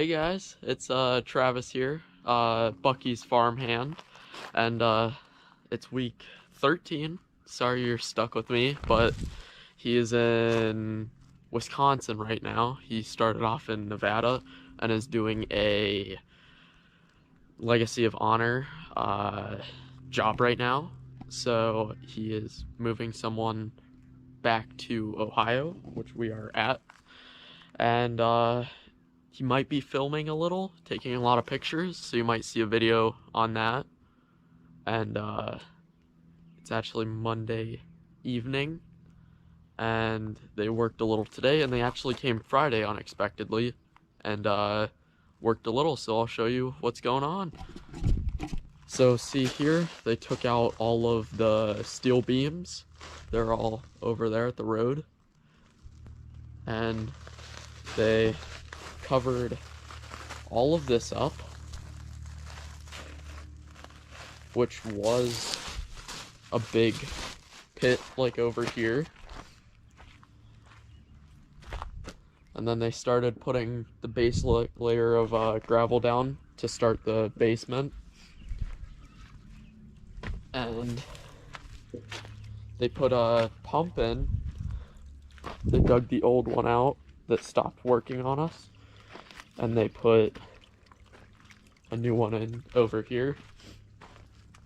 Hey guys, it's Travis here, Bucky's farmhand, and it's week 13. Sorry you're stuck with me, but he is in Wisconsin right now. He started off in Nevada and is doing a Legacy of Honor job right now. So he is moving someone back to Ohio, which we are at, and he might be filming a little, taking a lot of pictures, so you might see a video on that. And it's actually Monday evening, and they worked a little today, and they actually came Friday unexpectedly, and worked a little, so I'll show you what's going on. So see here, they took out all of the steel beams. They're all over there at the road, and they covered all of this up, which was a big pit like over here, and then they started putting the base layer of gravel down to start the basement, and they put a pump in. They dug the old one out that stopped working on us, and they put a new one in over here,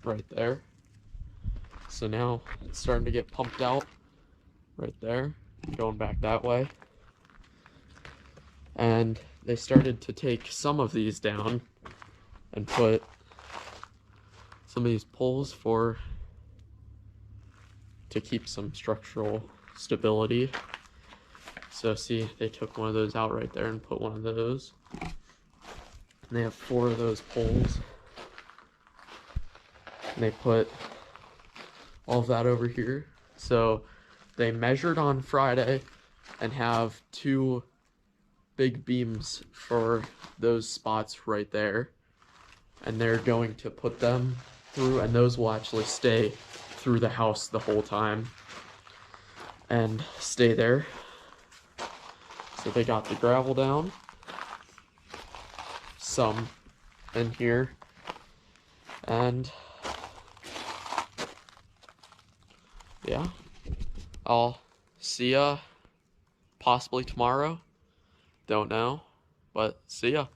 right there. So now it's starting to get pumped out right there, going back that way. And they started to take some of these down and put some of these poles to keep some structural stability. So see, they took one of those out right there and put one of those. And they have 4 of those poles. And they put all of that over here. So they measured on Friday and have 2 big beams for those spots right there. And they're going to put them through, and those will actually stay through the house the whole time and stay there. So they got the gravel down, some in here, and yeah, I'll see ya possibly tomorrow. Don't know, but see ya.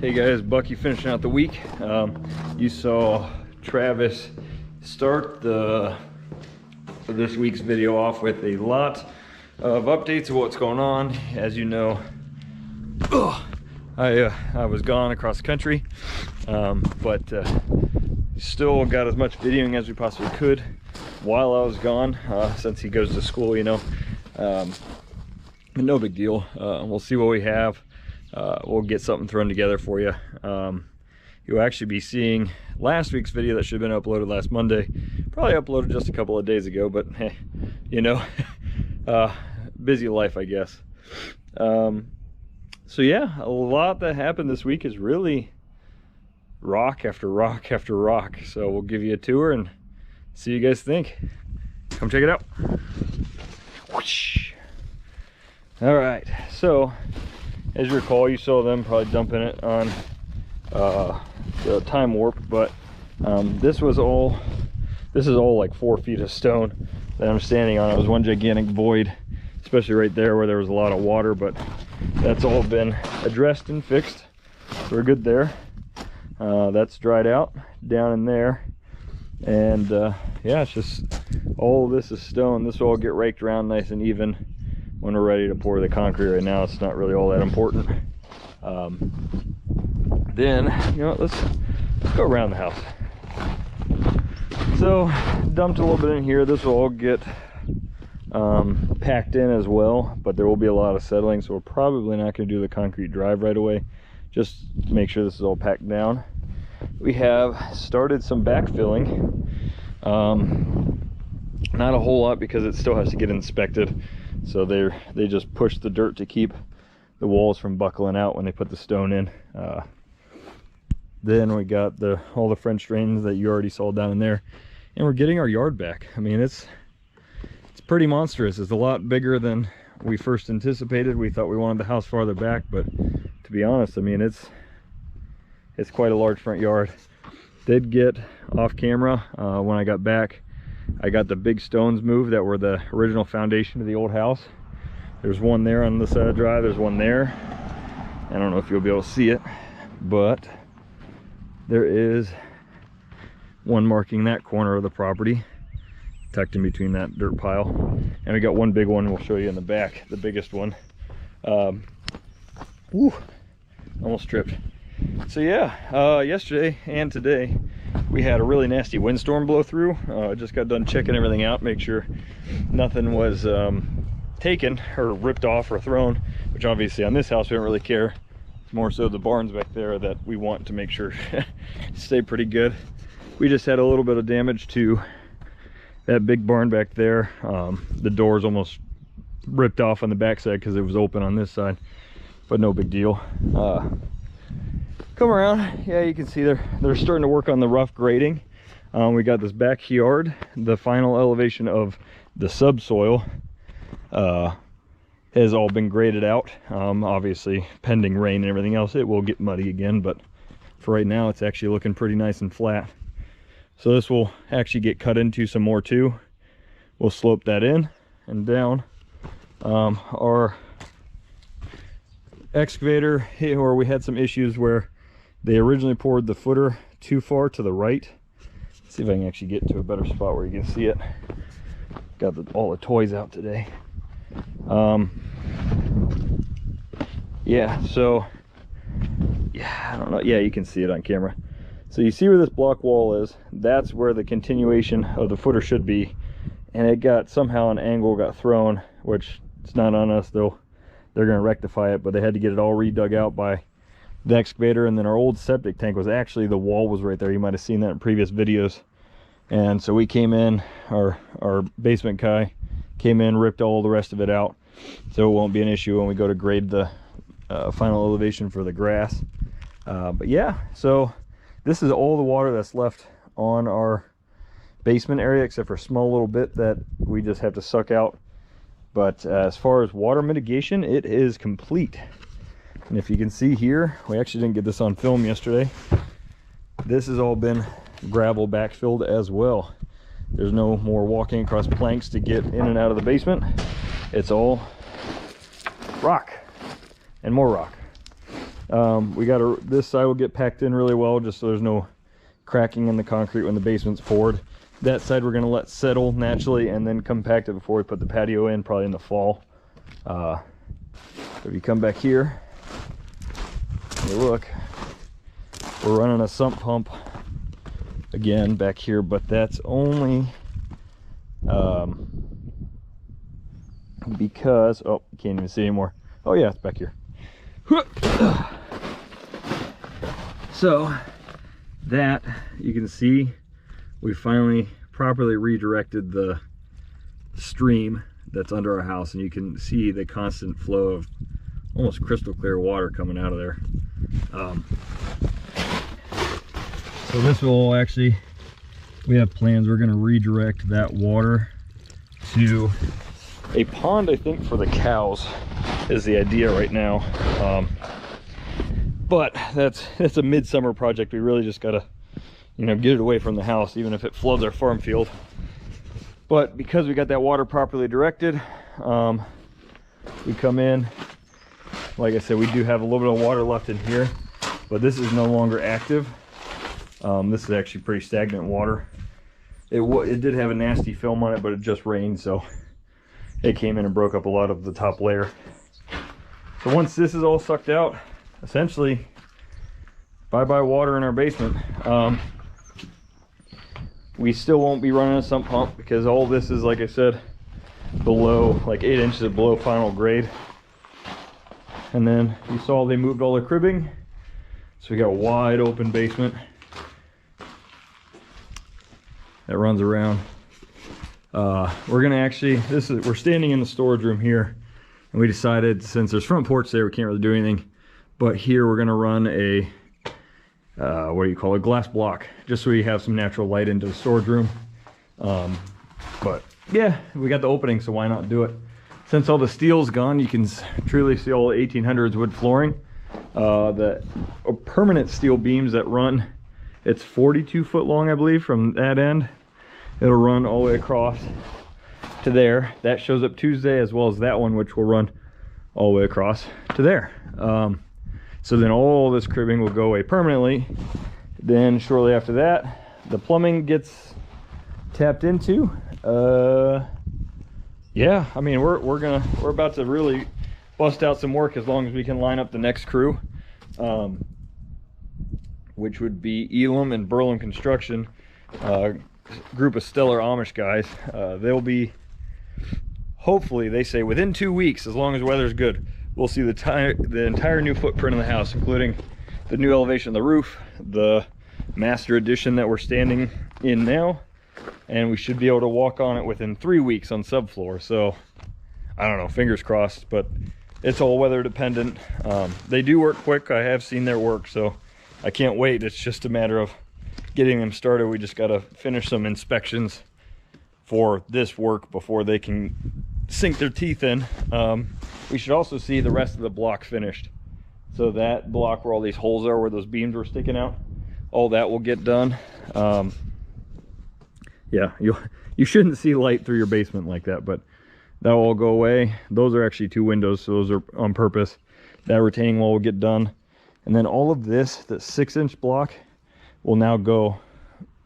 Hey guys, Bucky finishing out the week. You saw Travis start this week's video off with a lot of updates of what's going on. As you know, I was gone across the country, but still got as much videoing as we possibly could while I was gone, since he goes to school, you know. But no big deal. We'll see what we have. We'll get something thrown together for you. You'll actually be seeing last week's video that should have been uploaded last Monday. Probably uploaded just a couple of days ago, but hey, you know, busy life, I guess. So yeah, a lot that happened this week is really rock after rock after rock. So we'll give you a tour and see what you guys think. Come check it out. Whoosh. All right, so as you recall, you saw them probably dumping it on the time warp, but this is all like 4 feet of stone that I'm standing on. It was one gigantic void, especially right there where there was a lot of water, but that's all been addressed and fixed. So we're good there. That's dried out down in there, and yeah, it's just all of this is stone. This will all get raked around nice and even when we're ready to pour the concrete. Right now it's not really all that important. Then, you know, let's go around the house. So dumped a little bit in here. This will all get packed in as well, but there will be a lot of settling, so we're probably not going to do the concrete drive right away, just to make sure this is all packed down. We have started some backfilling, not a whole lot because it still has to get inspected, so they just push the dirt to keep the walls from buckling out when they put the stone in. Then we got all the French drains that you already saw down in there, and we're getting our yard back. I mean, it's pretty monstrous. It's a lot bigger than we first anticipated. We thought we wanted the house farther back, but to be honest, I mean, it's quite a large front yard. Did get off camera when I got back. I got the big stones moved that were the original foundation of the old house. There's one there on the side of the drive. There's one there. I don't know if you'll be able to see it, but there is one marking that corner of the property, tucked in between that dirt pile. And we got one big one we'll show you in the back, the biggest one. Woo, almost tripped. So yeah, yesterday and today we had a really nasty windstorm blow through. I just got done checking everything out, make sure nothing was taken or ripped off or thrown, which obviously on this house we don't really care. It's more so the barns back there that we want to make sure stay pretty good. We just had a little bit of damage to that big barn back there. The doors almost ripped off on the backside because it was open on this side, but no big deal. Come around, yeah, you can see they're starting to work on the rough grading. We got this backyard, the final elevation of the subsoil has all been graded out. Obviously pending rain and everything else, it will get muddy again, but for right now it's actually looking pretty nice and flat. So this will actually get cut into some more too. We'll slope that in and down. Our excavator, or we had some issues where they originally poured the footer too far to the right. Let's see if I can actually get to a better spot where you can see it. Got all the toys out today. Yeah, so yeah, I don't know. Yeah, you can see it on camera. So you see where this block wall is, that's where the continuation of the footer should be, and it got somehow an angle got thrown, which it's not on us though. They're going to rectify it, but they had to get it all redug out by the excavator. And then our old septic tank was actually, the wall was right there. You might have seen that in previous videos. And so we came in, our basement guy came in, ripped all the rest of it out, so it won't be an issue when we go to grade the final elevation for the grass. But yeah, so this is all the water that's left on our basement area, except for a small little bit that we just have to suck out. But as far as water mitigation, it is complete. And if you can see here, we actually didn't get this on film yesterday. This has all been gravel backfilled as well. There's no more walking across planks to get in and out of the basement. It's all rock and more rock. We got this side will get packed in really well, just so there's no cracking in the concrete when the basement's poured. That side we're going to let settle naturally and then compact it before we put the patio in, probably in the fall. If you come back here, you look, we're running a sump pump again back here, but that's only because, oh, you can't even see anymore. Oh yeah, it's back here. So that, you can see, we finally properly redirected the stream that's under our house, and you can see the constant flow of almost crystal clear water coming out of there. So this will actually, we have plans, we're going to redirect that water to a pond, I think, for the cows is the idea right now. But that's a midsummer project. We really just got to, you know, get it away from the house, even if it floods our farm field. But because we got that water properly directed, we come in, like I said, we do have a little bit of water left in here, but this is no longer active. This is actually pretty stagnant water. It did have a nasty film on it, but it just rained, so it came in and broke up a lot of the top layer. So once this is all sucked out, essentially bye-bye water in our basement. We still won't be running a sump pump because all this is, like I said, below, like 8 inches below final grade. And then you saw they moved all the cribbing, so we got a wide open basement that runs around. We're gonna actually, we're standing in the storage room here, and we decided, since there's front porch there, we can't really do anything, but here we're gonna run a what do you call it, glass block, just so we have some natural light into the storage room. But yeah, we got the opening, so why not do it? Since all the steel's gone, you can truly see all the 1800s wood flooring. The permanent steel beams that run, it's 42 foot long, I believe, from that end. It'll run all the way across to there. That shows up Tuesday, as well as that one, which will run all the way across to there. So then all this cribbing will go away permanently. Then shortly after that, the plumbing gets tapped into. Yeah, I mean, we're about to really bust out some work, as long as we can line up the next crew, which would be Elam and Berlin Construction, group of stellar Amish guys. They'll be, hopefully, they say within 2 weeks, as long as the weather's good, we'll see the entire new footprint of the house, including the new elevation of the roof, the master addition that we're standing in now, and we should be able to walk on it within 3 weeks on subfloor. So I don't know, fingers crossed, but it's all weather dependent. They do work quick. I have seen their work, so I can't wait. It's just a matter of getting them started. We just got to finish some inspections for this work before they can sink their teeth in. We should also see the rest of the block finished. So that block where all these holes are, where those beams were sticking out, all that will get done. Yeah, you shouldn't see light through your basement like that, but that will all go away. Those are actually 2 windows, so those are on purpose. That retaining wall will get done. And then all of this, the 6-inch block, will now go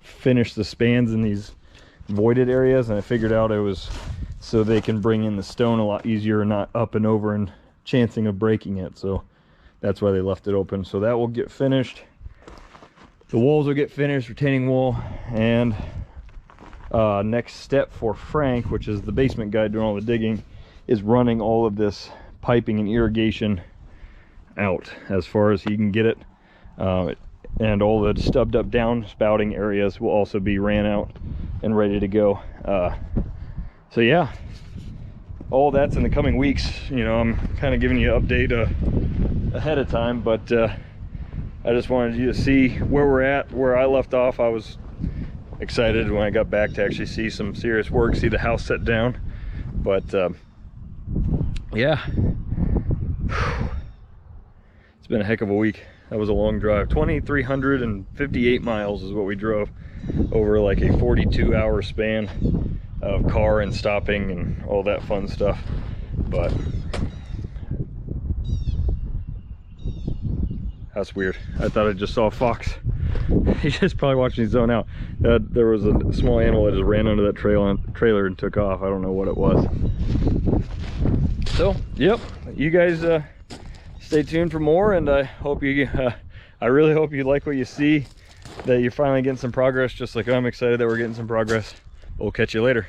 finish the spans in these voided areas. And I figured out it was so they can bring in the stone a lot easier, not up and over and chancing of breaking it. So that's why they left it open. So that will get finished. The walls will get finished, retaining wall, and next step for Frank, which is the basement guy doing all the digging, is running all of this piping and irrigation out as far as he can get it. And all the stubbed up downspouting areas will also be ran out and ready to go. So yeah, all that's in the coming weeks. You know, I'm kind of giving you an update ahead of time, but I just wanted you to see where we're at. Where I left off, I was excited when I got back to actually see some serious work, see the house set down. But yeah, it's been a heck of a week. That was a long drive. 2,358 miles is what we drove over like a 42-hour span of car and stopping and all that fun stuff. But That's weird. I thought I just saw a fox. He's just probably watching zone out. There was a small animal that just ran under that trailer and took off. I don't know what it was. So, yep, you guys stay tuned for more, and I hope you, I really hope you like what you see, that you're finally getting some progress, just like I'm excited that we're getting some progress. We'll catch you later.